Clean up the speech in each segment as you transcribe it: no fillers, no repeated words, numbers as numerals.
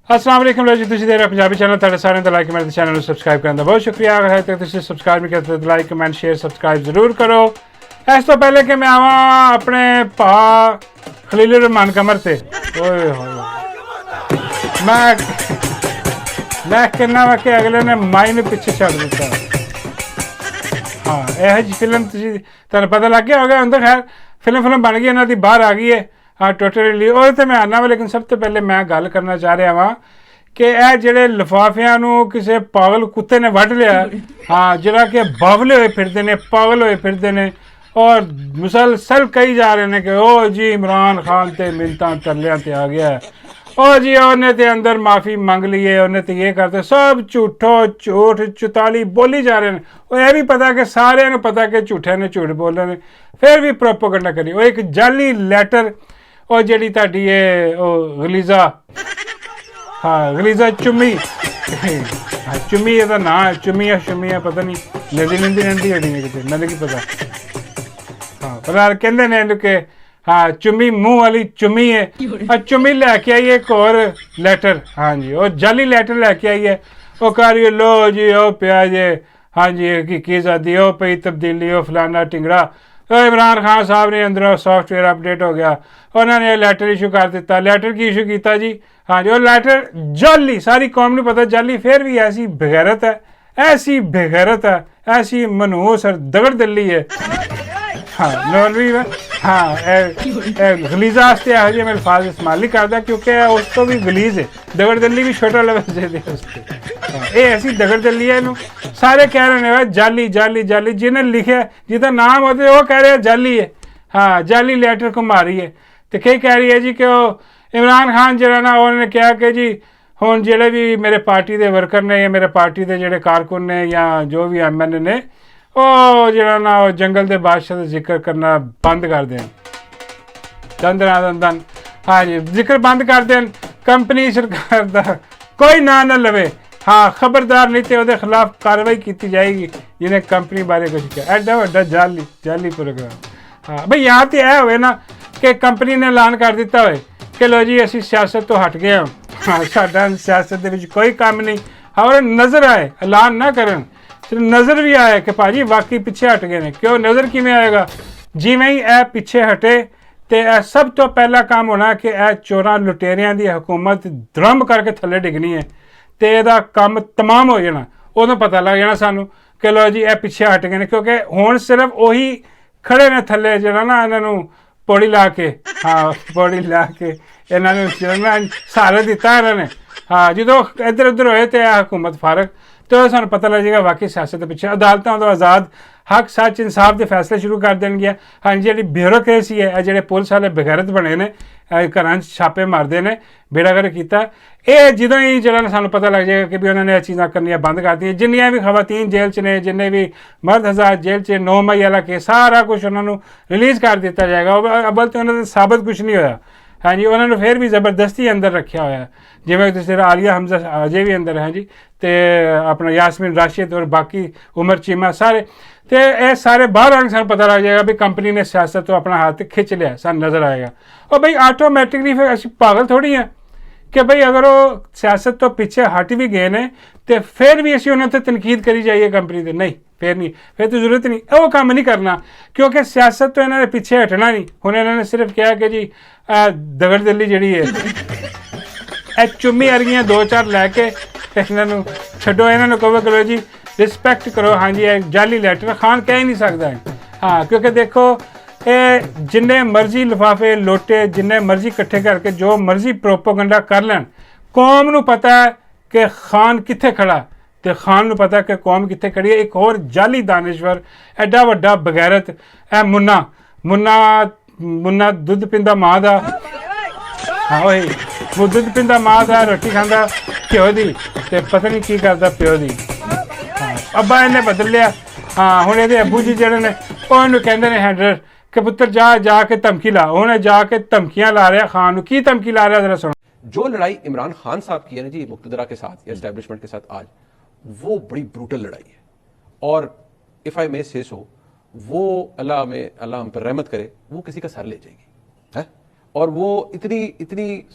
अस्सलाम वालेकुम जी, तुसीं देख रहे हो पंजाबी चैनल। तुहाडे सारेआं दा लाइक कमेंट चैनल नूं सबसक्राइब करन दा बहुत शुक्रिया। अगर है तो तुसीं सबसक्राइब नहीं करते तो लाइक कमेंट शेयर सबसक्राइब जरूर करो। इस तो पहले कि मैं आवां अपने भा खलीलुर रहमान कमर ते ओए होए मैं कहना वा कि अगले ने माई ने पिछे छड़ दिता। हाँ, यह जी फिल्म तुहानूं पता लग गया होगा। अंदर खैर फिल्म बन गई, इन्हां दी बाहर आ गई है। हाँ, टोटली और तो मैं आना वा, लेकिन सब तो पहले मैं गल करना चाह रहा वहाँ कि यह जोड़े लिफाफिया किसी पागल कुत्ते ने वढ़ लिया। हाँ, जरा कि बावले हुए फिरते ने, पागल हुए फिरते ने और मुसलसल कही जा रहे हैं कि ओ जी इमरान खान ते मिन्नतां तरलियां ते आ गया है, ओ जी उन्हें तो अंदर माफ़ी मंग ली है, उन्हें तो ये करते, सब झूठ चुताली बोली जा रहे हैं। और यह भी पता कि सारे पता कि झूठे ने झूठ बोल रहे हैं, फिर भी प्रोपोगंडा करी। वो एक जाली लैटर और जी ताड़ी है गलीजा, हाँ गलीजा चुम्मी, चुम्मी एदा नाम है, चुम्मी या शुम्मी है पता नहीं, नदी रही है कितने मैंने की पता। हाँ पर कहते ने कि हाँ चुम्मी मुँह वाली चुम्मी है। चुम्मी लैके आई एक और लैटर, हाँ जी और जाली लैटर लैके आई है। वो कह रही है लो जी ओ पिया जे, हाँ जी की आजादी हो पई तब्दीली हो फलाना टिंगड़ा। तो इमरान खान साहब ने अंदर सॉफ्टवेयर अपडेट हो गया, उन्होंने लैटर इशू कर दिता। लैटर की इशू किया जी, हाँ जी और लैटर जाली, सारी कौम ने पता जाली, फिर भी ऐसी बेगैरत है, ऐसी बेगैरत है, ऐसी मनहूस और दगड़ दिल्ली है। हाँ नॉर्वी में हाँ गलीजा आस्ते यहो जिहे मैं अल्फाज इस्तेमाल नहीं करता क्योंकि उस तो भी गलीज है, दगड़ दिल्ली भी छोटा लफ्ज़ दे उसको। ये ऐसी दगड़ दिल्ली है, इनू सारे कह रहे हैं जाली जाली जाली, जिन्हें लिखे जिसका नाम होते वो कह रहे हैं जाली है। हाँ जाली लैटर को मारी है। तो कई कह रही है जी कि वो इमरान खान जरा ना उन्होंने कहा कि जी हुण जेड़े भी मेरे पार्टी के वर्कर ने या मेरे पार्टी के जोड़े कारकुन ने या जो भी MN ने वो जरा ना जंगल के बादशाह का जिक्र करना बंद कर दें, दन। हाँ जी जिक्र बंद कर दें, कंपनी सरकार का कोई ना लवे। हाँ खबरदार, नहीं तो वो खिलाफ कार्रवाई की जाएगी जिन्हें कंपनी बारे कुछ किया। एडा वड्डा जाली प्रोग्राम। हाँ भाई यहाँ तो यह हो ना कि कंपनी ने ऐलान कर दिता हो कि लो जी असी सियासत तो हट गए। हाँ साडा सियासत के कोई काम नहीं। और नज़र आए ऐलान ना करन, सिर्फ नज़र भी आए कि भाजी वाकई पिछे हट गए ने। क्यों नज़र किमें आएगा, जिमें ही ए पिछे हटे तो सब तो पहला काम होना कि ए चोरां लुटेरियां की हुकूमत धरम करके थले डिगनी है तो यदा काम तमाम हो जाना। उदों पता लग जाना सानू कि लो जी ए पिछे हट गए ने, क्योंकि हुण सिर्फ उही खड़े ने थले जरा ना इन्हों पौड़ी ला के, हाँ पौड़ी ला के इन्होंने सहारा दिता इन्होंने। हाँ जो इधर उधर होए तो यह हुकूमत फारक, तो सूँ पता लग जाएगा वाकई सियासत के पिछे। अदालतों तो आज़ाद हक सच इंसाफ के फैसले शुरू कर देंगे। हाँ जी ब्यूरोक्रेसी है, जो पुलिस वाले बेगैरत बने ने, घर छापे मारते हैं, बेड़ागर किया। ये जो ही जरा सूँ पता लग जाएगा कि भी उन्होंने यह चीज़ा करनिया बंद कर दी। जिन्नियाँ भी खवातीन जेल च ने, जिन्हें भी मर्द हज़ार जेल च 9 मई वाला केस सारा कुछ उन्होंने रिलीज़ कर दिता जाएगा। अव्वल तो उन्होंने साबित कुछ नहीं होया। हाँ जी उन्होंने फिर भी जबरदस्ती अंदर रखा होया, जिमें तुम आलिया हमजा अजे भी अंदर है जी, तो अपना यासमीन राशिद और बाकी उमर चीमा सारे, तो यह सारे बाहर आने सूँ पता लग जाएगा भी कंपनी ने सियासत तो अपना हाथ खिंच लिया, सूँ नज़र आएगा। और भाई ऑटोमैटिकली फिर असी पागल थोड़ी हैं कि भाई अगर वो सियासत तो पिछे हट भी गए ने तो फिर भी असी उन्होंने तनकीद करी जाइए कंपनी से, नहीं फिर नहीं, फिर तो जरूरत नहीं, वो काम नहीं करना क्योंकि सियासत तो इन्होंने पिछे हटना नहीं। हुण इन्होंने सिर्फ कहा कि जी दगड़ दिल्ली जी है चुम्मी वर्गियां 2-4 लैके इन्हों छो, इन्होंने कहो करो जी रिस्पैक्ट करो। हाँ जी एक जाली लैटर खान कह ही नहीं सकता है। हाँ क्योंकि देखो ये जिन्ने मर्जी लिफाफे लोटे, जिन्ने मर्जी इकट्ठे करके जो मर्जी प्रोपोगंडा कर लैन, कौम नूं पता है कि खान कित्थे खड़ा, तो खान नूं पता कि कौम कित्थे खड़ी है। एक होर जाली दानश्वर एडा वड्डा बगैरत ए मुन्ना दुध पींदा माँ का, हाँ वही वो दुध पींदा माँ का, रोटी खांदा प्यो दी, ते पता नहीं की करता प्यो दी। हाँ अब्बा इन्हें बदल लिया। हाँ हुण इहदे अब्बू जी जिहड़े ने उन्होंने कहते हैं हैंडर कि पुत्र जा के धमकी ला, उन्हें जाके धमकियां ला रहा खान नूं, की धमकी ला रहा जरा सुनो। जो लड़ाई इमरान खान साहब की है ना जी मुक्तदरा के साथ या एस्टैब्लिशमेंट के साथ आज, वो बड़ी ब्रूटल लड़ाई है। और इफ़ आई मे से सो, वो अल्लाह हम पर रहमत करे, वो किसी का सर ले जाएगी है। और वो इतनी इतनी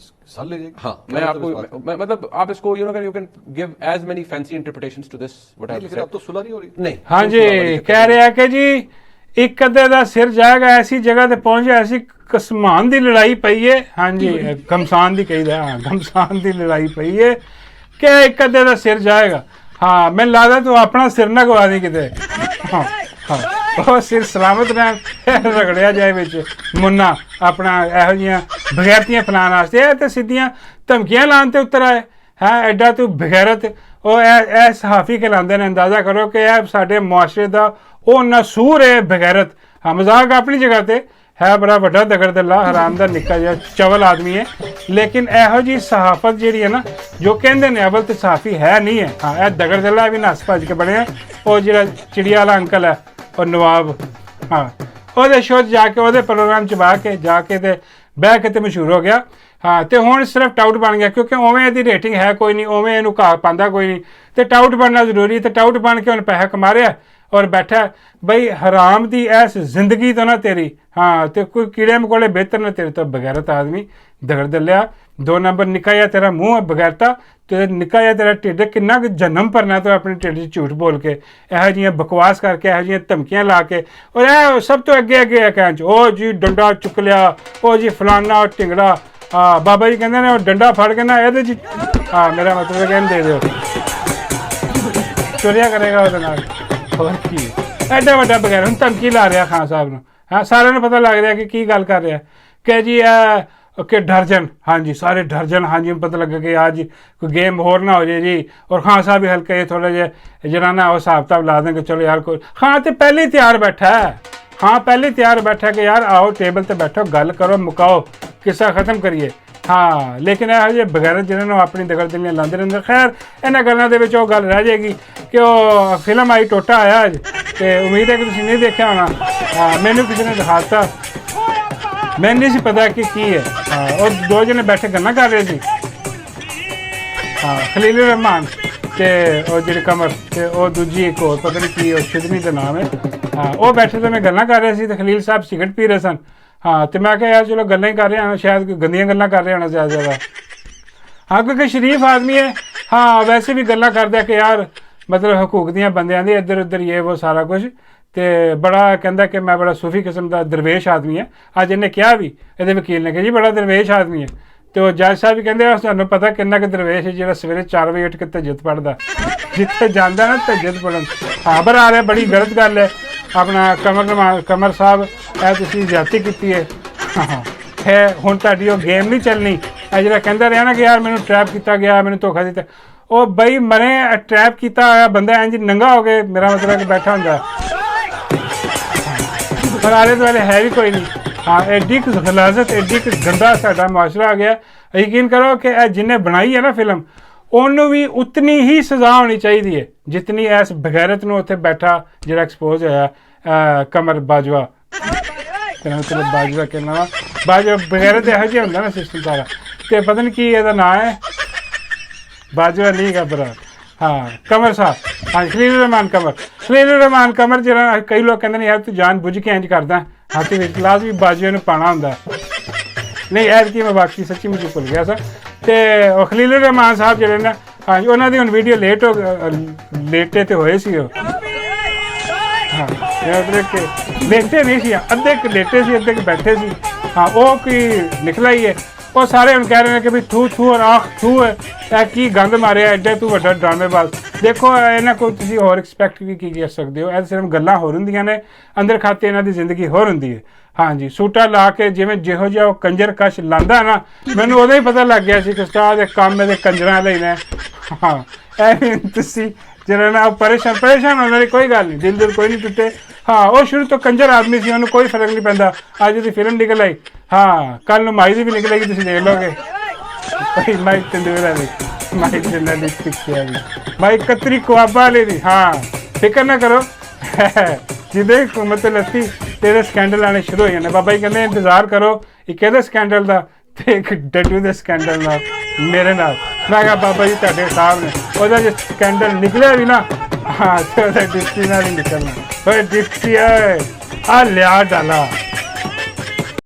साल ले जाएगी। हाँ, मैं आपको मतलब आप इसको you can give as many fancy interpretations to this what I लेकिन अब तो सुलह नहीं हो रही। नहीं, हाँ जी, कह रहे हैं कि जी ਇੱਕ ਅੱਧੇ ਦਾ ਸਿਰ ਜਾਏਗਾ, ਐਸੀ ਜਗ੍ਹਾ ਤੇ ਪਹੁੰਚ ਜਾ, ਐਸੀ ਕਸਮਾਨ ਦੀ ਲੜਾਈ ਪਈ ਹੈ। ਹਾਂਜੀ, ਘਮਸਾਨ ਦੀ ਕਹੀਦਾ, ਹਾਂ ਘਮਸਾਨ ਦੀ ਲੜਾਈ ਪਈ ਹੈ ਕਿ ਇੱਕ ਅੱਧੇ ਦਾ ਸਿਰ ਜਾਏਗਾ। ਹਾਂ, ਮੈਨੂੰ ਲੱਗਦਾ ਤੂੰ ਆਪਣਾ ਸਿਰ ਨਾ ਗਵਾ ਦੇ ਕਿਤੇ। ਹਾਂ ਹਾਂ, ਉਹ ਸਿਰ ਸਲਾਮਤ ਰਹਿਣ, ਰਗੜਿਆ ਜਾਏ ਵਿੱਚ ਮੁੰਨਾ ਆਪਣਾ ਇਹੋ ਜਿਹੀਆਂ ਬਗੈਰਤੀਆਂ ਫਲਾਣ ਵਾਸਤੇ। ਇਹ ਤੇ ਸਿੱਧੀਆਂ ਧਮਕੀਆਂ ਲਾਉਣ ਤੇ ਉਤਰ ਆਏ ਹੈ। ਐਡਾ ਤੂੰ ਬਗੈਰਤ। ਉਹ ਇਹ ਸਹਾਫੀ ਕਹਿਲਾਉਂਦੇ ਨੇ। ਅੰਦਾਜ਼ਾ ਕਰੋ ਕਿ ਇਹ ਸਾਡੇ ਮੁਆਸ਼ਰੇ ਦਾ ਉਹ ਨਸੂਰ ਹੈ ਬਗੈਰਤ। ਹਾਂ, ਮਜ਼ਾਕ ਆਪਣੀ ਜਗ੍ਹਾ ਤੇ ਹੈ, ਬੜਾ ਵੱਡਾ ਦਗੜ ਦੱਲਾ ਹਰਾਮ ਦਾ ਨਿੱਕਾ ਜਿਹਾ ਚਵਲ ਆਦਮੀ ਹੈ। ਲੇਕਿਨ ਇਹੋ ਜਿਹੀ ਸਹਾਫਤ ਜਿਹੜੀ ਹੈ ਨਾ, ਜੋ ਕਹਿੰਦੇ ਨੇ ਅਵਲ ਤੇ ਸਹਾਫੀ ਹੈ ਨਹੀਂ ਹੈ। ਹਾਂ, ਇਹ ਦਗੜ ਦੱਲਾ ਵੀ ਨੱਸ ਭੱਜ ਕੇ ਬਣਿਆ। ਉਹ ਜਿਹੜਾ ਚਿੜੀਆ ਵਾਲਾ ਅੰਕਲ ਹੈ, ਉਹ ਨਵਾਬ, ਹਾਂ, ਉਹਦੇ ਸ਼ੋਅ 'ਚ ਜਾ ਕੇ, ਉਹਦੇ ਪ੍ਰੋਗਰਾਮ 'ਚ ਜਾ ਕੇ ਤੇ ਬਹਿ ਕੇ ਤੇ ਮਸ਼ਹੂਰ ਹੋ ਗਿਆ। ਹਾਂ, ਤੇ ਹੁਣ ਸਿਰਫ ਟਾਊਟ ਬਣ ਗਿਆ, ਕਿਉਂਕਿ ਉਵੇਂ ਇਹਦੀ ਰੇਟਿੰਗ ਹੈ ਕੋਈ ਨਹੀਂ, ਉਵੇਂ ਇਹਨੂੰ ਘਾਹ ਪਾਉਂਦਾ ਕੋਈ ਨਹੀਂ, ਤੇ ਟਾਊਟ ਬਣਨਾ ਜ਼ਰੂਰੀ। ਤੇ ਟਾਊਟ ਬਣ ਕੇ ਉਹਨੇ ਪੈਸਾ ਕਮਾ ਰਿਹਾ ਔਰ ਬੈਠਾ। ਬਈ ਹਰਾਮ ਦੀ ਐਸ ਜ਼ਿੰਦਗੀ ਤੋਂ ਨਾ ਤੇਰੀ, ਹਾਂ, ਤੇ ਕੋਈ ਕੀੜੇ ਮਕੌੜੇ ਬਿਹਤਰ ਨਾ ਤੇਰੇ ਤੋਂ ਬਗੈਰਤ ਆਦਮੀ ਦਗੜ ਦੱਲਿਆ। 2 ਨੰਬਰ ਨਿੱਕਾ ਜਿਹਾ ਤੇਰਾ ਮੂੰਹ ਹੈ ਬਗੈਰਤਾ, ਤੇ ਨਿੱਕਾ ਜਿਹਾ ਤੇਰਾ ਢਿੱਡ। ਕਿੰਨਾ ਕੁ ਜਨਮ ਭਰਨਾ ਤੂੰ ਆਪਣੇ ਢਿੱਡ 'ਚ ਝੂਠ ਬੋਲ ਕੇ, ਇਹੋ ਜਿਹੀਆਂ ਬਕਵਾਸ ਕਰਕੇ, ਇਹੋ ਜਿਹੀਆਂ ਧਮਕੀਆਂ ਲਾ ਕੇ। ਔਰ ਇਹ ਸਭ ਤੋਂ ਅੱਗੇ ਹੈ ਕਹਿਣ 'ਚ, ਉਹ ਜੀ ਡੰਡਾ ਚੁੱਕ ਲਿਆ, ਉਹ ਜੀ ਫਲਾਨਾ ਢਿੰਗੜਾ। ਹਾਂ, ਬਾਬਾ ਜੀ ਕਹਿੰਦੇ ਨੇ ਉਹ ਡੰਡਾ ਫੜ ਕੇ ਨਾ ਇਹਦੇ 'ਚ, ਹਾਂ, ਮੇਰਾ ਮਤਲਬ ਕਹਿੰਦੇ ਦੇ ਦਿਓ, ਚੋਰੀਆਂ ਕਰੇਗਾ ਉਹਦੇ ਨਾਲ। ਹੋਰ ਕੀ ਐਡਾ ਵੱਡਾ ਬਗੈਰ ਹੁਣ ਧਮਕੀ ਲਾ ਰਿਹਾ ਖਾਨ ਸਾਹਿਬ ਨੂੰ। ਹਾਂ, ਸਾਰਿਆਂ ਨੂੰ ਪਤਾ ਲੱਗ ਰਿਹਾ ਕਿ ਕੀ ਗੱਲ ਕਰ ਰਿਹਾ ਕਿ ਜੀ ਕਿ ਡਰਜਨ, ਹਾਂਜੀ ਸਾਰੇ ਡਰਜਨ। ਹਾਂਜੀ, ਪਤਾ ਲੱਗਾ ਕਿ ਅੱਜ ਕੋਈ ਗੇਮ ਹੋਰ ਨਾ ਹੋ ਜਾਏ ਜੀ। ਔਰ ਖਾਨ ਸਾਹਿਬ ਵੀ ਹਲਕੇ ਥੋੜ੍ਹਾ ਜਿਹਾ ਜਿਹੜਾ ਨਾ ਉਹ ਹਿਸਾਬ ਕਿਤਾਬ ਲਾ ਦੇਂਗੇ, ਚਲੋ ਯਾਰ ਕੋਈ। ਖਾਨ ਤੇ ਪਹਿਲੇ ਹੀ ਤਿਆਰ ਬੈਠਾ ਹੈ। ਹਾਂ, ਪਹਿਲੇ ਤਿਆਰ ਬੈਠਾ ਕਿ ਯਾਰ ਆਓ ਟੇਬਲ ਤੇ ਬੈਠੋ, ਗੱਲ ਕਰੋ, ਮੁਕਾਓ, ਕਿੱਸਾ ਖਤਮ ਕਰੀਏ। ਹਾਂ, ਲੇਕਿਨ ਇਹੋ ਜਿਹੇ ਬਗੈਰਤ ਜਿਹਨਾਂ ਨੂੰ ਆਪਣੀ ਦਗੜ ਦਿਲੀਆਂ ਲਾਉਂਦੇ ਰਹਿੰਦੇ। ਖੈਰ, ਇਹਨਾਂ ਗੱਲਾਂ ਦੇ ਵਿੱਚ ਉਹ ਗੱਲ ਰਹਿ ਜਾਏਗੀ ਕਿ ਉਹ ਫਿਲਮ ਆਈ ਟੋਟਾ ਆਇਆ ਅੱਜ, ਤੇ ਉਮੀਦ ਹੈ ਕਿ ਤੁਸੀਂ ਨਹੀਂ ਦੇਖਿਆ ਹੋਣਾ। ਹਾਂ, ਮੈਨੂੰ ਕਿਸੇ ਨੇ ਦਿਖਾਤਾ, ਮੈਨੂੰ ਨਹੀਂ ਸੀ ਪਤਾ ਕਿ ਕੀ ਹੈ। ਹਾਂ, ਉਹ 2 ਜਣੇ ਬੈਠੇ ਗੱਲਾਂ ਕਰ ਰਹੇ ਸੀ। ਹਾਂ, ਖਲੀਲ ਰਹਿਮਾਨ ਤੇ ਉਹ ਜਿਹੜੇ ਕਮਰ, ਤੇ ਉਹ ਦੂਜੀ ਇੱਕ ਹੋਰ ਪਤਾ ਨਹੀਂ ਕੀ, ਉਹ ਸ਼ਿਦਨੀ ਦਾ ਨਾਮ ਹੈ। ਹਾਂ, ਉਹ ਬੈਠੇ ਤੇ ਮੈਂ ਗੱਲਾਂ ਕਰ ਰਹੇ ਸੀ, ਤੇ ਖਲੀਲ ਸਾਹਿਬ ਸਿਗਰਟ ਪੀ ਰਹੇ ਸਨ। ਹਾਂ, ਤੇ ਮੈਂ ਕਿਹਾ ਯਾਰ ਚਲੋ ਗੱਲਾਂ ਹੀ ਕਰ ਰਹੇ ਹਾਂ, ਸ਼ਾਇਦ ਕੋਈ ਗੰਦੀਆਂ ਗੱਲਾਂ ਕਰ ਰਹੇ ਹੋਣਾ ਜ਼ਿਆਦਾ। ਹਾਂ, ਕਿਉਂਕਿ ਸ਼ਰੀਫ ਆਦਮੀ ਹੈ। ਹਾਂ, ਵੈਸੇ ਵੀ ਗੱਲਾਂ ਕਰਦਾ ਕਿ ਯਾਰ ਮਤਲਬ ਹਕੂਕ ਦੀਆਂ ਬੰਦਿਆਂ ਦੀ ਇੱਧਰ ਉੱਧਰ ਇਹ ਉਹ ਸਾਰਾ ਕੁਝ। ਤੇ ਬੜਾ ਕਹਿੰਦਾ ਕਿ ਮੈਂ ਬੜਾ ਸੂਫੀ ਕਿਸਮ ਦਾ ਦਰਵੇਸ਼ ਆਦਮੀ ਹੈ। ਅੱਜ ਇਹਨੇ ਕਿਹਾ ਵੀ, ਇਹਦੇ ਵਕੀਲ ਨੇ ਕਿ ਜੀ ਬੜਾ ਦਰਵੇਸ਼ ਆਦਮੀ ਹੈ। ਤੇ ਉਹ ਜੱਜ ਸਾਹਿਬ ਵੀ ਕਹਿੰਦੇ ਤੁਹਾਨੂੰ ਪਤਾ ਕਿੰਨਾ ਕੁ ਦਰਵੇਸ਼ ਹੈ ਜਿਹੜਾ ਸਵੇਰੇ 4 ਵਜੇ ਉੱਠ ਕੇ ਤਹੱਜੁਦ ਪੜ੍ਹਦਾ, ਜਿੱਥੇ ਜਾਂਦਾ ਨਾ ਤਹੱਜੁਦ ਪੜ੍ਹਨ। ਹਾਂ, ਪਰ ਆ ਰਿਹਾ ਬੜੀ ਗਲਤ ਗੱਲ ਹੈ। ਆਪਣਾ ਕਮਰ ਸਾਹਿਬ, ਇਹ ਤੁਸੀਂ ਜ਼ਿਆਦਤੀ ਕੀਤੀ ਹੈ। ਹੈ ਹੁਣ ਤੁਹਾਡੀ ਉਹ ਗੇਮ ਨਹੀਂ ਚੱਲਣੀ। ਇਹ ਜਿਹੜਾ ਕਹਿੰਦਾ ਰਿਹਾ ਨਾ ਕਿ ਯਾਰ ਮੈਨੂੰ ਟਰੈਪ ਕੀਤਾ ਗਿਆ, ਮੈਨੂੰ ਧੋਖਾ ਦਿੱਤਾ, ਉਹ ਬਈ ਮਰੇ ਟਰੈਪ ਕੀਤਾ ਹੋਇਆ ਬੰਦਾ ਇੰਝ ਨੰਗਾ ਹੋ ਕੇ, ਮੇਰਾ ਮਤਲਬ ਕਿ ਬੈਠਾ ਹੁੰਦਾ, ਪਰ ਆਲੇ ਦੁਆਲੇ ਹੈ ਵੀ ਕੋਈ ਨਹੀਂ। ਹਾਂ, ਐਡੀ ਕੁ ਗਲਾਜ਼ਤ, ਐਡੀ ਕੁ ਗੰਦਾ ਸਾਡਾ ਮੁਆਸ਼ਰਾ ਆ ਗਿਆ। ਯਕੀਨ ਕਰੋ ਕਿ ਇਹ ਜਿਹਨੇ ਬਣਾਈ ਹੈ ਨਾ ਫਿਲਮ, ਉਹਨੂੰ ਵੀ ਉਤਨੀ ਹੀ ਸਜ਼ਾ ਹੋਣੀ ਚਾਹੀਦੀ ਹੈ ਜਿਤਨੀ ਇਸ ਬਗੈਰਤ ਨੂੰ ਉੱਥੇ ਬੈਠਾ ਜਿਹੜਾ ਐਕਸਪੋਜ਼ ਹੋਇਆ ਕਮਰ ਬਾਜਵਾ। ਮਤਲਬ ਬਾਜਵਾ ਕਹਿਣਾ, ਬਾਜਵਾ ਬਗੈਰਤ ਇਹੋ ਜਿਹਾ ਹੁੰਦਾ ਨਾ ਸਿਸਟਮ ਸਾਰਾ। ਤੇ ਪਤਾ ਨਹੀਂ ਕੀ ਇਹਦਾ ਨਾਂ ਹੈ, ਬਾਜਵਾ ਨਹੀਂ ਘਬਰਾ। ਹਾਂ, ਕਮਰ ਸਾਹਿਬ। ਹਾਂ, ਖਲੀਲ ਰਹਿਮਾਨ ਕਮਰ। ਖਲੀਲ ਰਹਿਮਾਨ ਕਮਰ ਜਿਹੜਾ ਕਈ ਲੋਕ ਕਹਿੰਦੇ ਨੇ ਯਾਰ ਤੂੰ ਜਾਣ ਬੁੱਝ ਕੇ ਇੰਝ ਕਰਦਾ, ਹੱਥ ਵਿੱਚ ਲਾਜ਼ਮੀ ਬਾਜਵੇ ਨੂੰ ਪਾਉਣਾ ਹੁੰਦਾ। ਨਹੀਂ, ਐਤਕੀ ਮੈਂ ਬਾਕੀ ਸੱਚੀ ਮੁੱਚੀ ਭੁੱਲ ਗਿਆ ਸਰ। ਤੇ ਉਹ ਖਲੀਲ ਰਹਿਮਾਨ ਸਾਹਿਬ ਜਿਹੜੇ ਨੇ, ਹਾਂਜੀ, ਉਹਨਾਂ ਦੀ ਹੁਣ ਵੀਡੀਓ ਲੇਟੇ ਤੇ ਹੋਏ ਸੀ ਉਹ। ਹਾਂ, ਮਤਲਬ ਕਿ ਲੇਟੇ ਨਹੀਂ ਸੀ, ਅੱਧੇ ਕੁ ਲੇਟੇ ਸੀ, ਅੱਧੇ ਕੁ ਬੈਠੇ ਸੀ। ਹਾਂ, ਉਹ ਕੀ ਨਿਕਲਾ ਹੀ ਹੈ। ਉਹ ਸਾਰੇ ਹੁਣ ਕਹਿ ਰਹੇ ਨੇ ਕਿ ਵੀ ਥੂ ਔਰ ਆਖ ਥੂ ਹੈ, ਇਹ ਕੀ ਗੰਦ ਮਾਰਿਆ, ਐਡੇ ਤੂੰ ਵੱਡਾ ਡਰਾਮੇਬਾਜ਼। ਦੇਖੋ, ਇਹਨਾਂ ਕੋਲ ਤੁਸੀਂ ਹੋਰ ਐਕਸਪੈਕਟ ਵੀ ਕੀ ਕਰ ਸਕਦੇ ਹੋ। ਇਹ ਸਿਰਫ ਗੱਲਾਂ ਹੋਰ ਹੁੰਦੀਆਂ ਨੇ, ਅੰਦਰ ਖਾਤੇ ਇਹਨਾਂ ਦੀ ਜ਼ਿੰਦਗੀ ਹੋਰ ਹੁੰਦੀ ਹੈ। ਹਾਂਜੀ, ਸੂਟਾ ਲਾ ਕੇ ਜਿਵੇਂ ਜਿਹੋ ਜਿਹਾ ਉਹ ਕੰਜਰ ਕਸ਼ ਲਾਂਦਾ ਨਾ, ਮੈਨੂੰ ਉਦੋਂ ਹੀ ਪਤਾ ਲੱਗ ਗਿਆ ਸੀ ਕਿ ਉਸਤਾਦ ਦੇ ਕੰਮ ਇਹਦੇ ਕੰਜਰਾਂ ਲਈ ਨੇ। ਹਾਂ, ਐਵੇਂ ਤੁਸੀਂ ਜਿਹੜਾ ਨਾ ਪਰੇਸ਼ਾਨ ਹੋਣ ਵਾਲੀ ਕੋਈ ਗੱਲ ਨਹੀਂ, ਦਿਲ ਕੋਈ ਨਹੀਂ ਟੁੱਟੇ। ਹਾਂ, ਉਹ ਸ਼ੁਰੂ ਤੋਂ ਕੰਜਰ ਆਦਮੀ ਸੀ, ਉਹਨੂੰ ਕੋਈ ਫਰਕ ਨਹੀਂ ਪੈਂਦਾ। ਅੱਜ ਉਹਦੀ ਫਿਲਮ ਨਿਕਲ ਆਈ। ਹਾਂ, ਕੱਲ ਨੂੰ ਮਾਈ ਦੀ ਵੀ ਨਿਕਲੇਗੀ, ਤੁਸੀਂ ਦੇਖ ਲਓਗੇ। ਮਾਈ ਤੰਦੂਰ ਵਾਲੀ, ਮਾਈ ਜਿੰਨਾ ਦੀ ਪਿੱਛੇ ਵਾਲੀ, ਮਾਈ ਕਤਰੀ ਕੁਆਬਾ ਵਾਲੀ ਦੀ। ਹਾਂ, ਫਿਕਰ ਨਾ ਕਰੋ, ਜਿਹਦੇ ਹੁਕੂਮਤ ਲੱਤੀ ਤੇਰੇ ਸਕੈਂਡਲ ਆਉਣੇ ਸ਼ੁਰੂ ਹੋ ਜਾਣੇ। ਬਾਬਾ ਜੀ ਕਹਿੰਦੇ ਇੰਤਜ਼ਾਰ ਕਰੋ ਇੱਕ ਇਹਦੇ ਸਕੈਂਡਲ ਦਾ ਤੇ ਇੱਕ ਡੱਡੂ ਦੇ ਸਕੈਂਡਲ ਨਾਲ, ਮੇਰੇ ਨਾਲ। ਮੈਂ ਕਿਹਾ ਬਾਬਾ ਜੀ ਤੁਹਾਡੇ ਸਾਹਿਬ ਨੇ, ਉਹਦਾ ਜੇ ਸਕੈਂਡਲ ਨਿਕਲਿਆ ਵੀ ਨਾ, ਹਾਂ, ਤੇ ਉਹਦਾ ਡਿਸਟੀ ਨਾਲ ਹੀ ਨਿਕਲਣਾ। ਓਏ ਡਿਸਟੀ ਆ ਲਿਆ ਡਾਲਾ।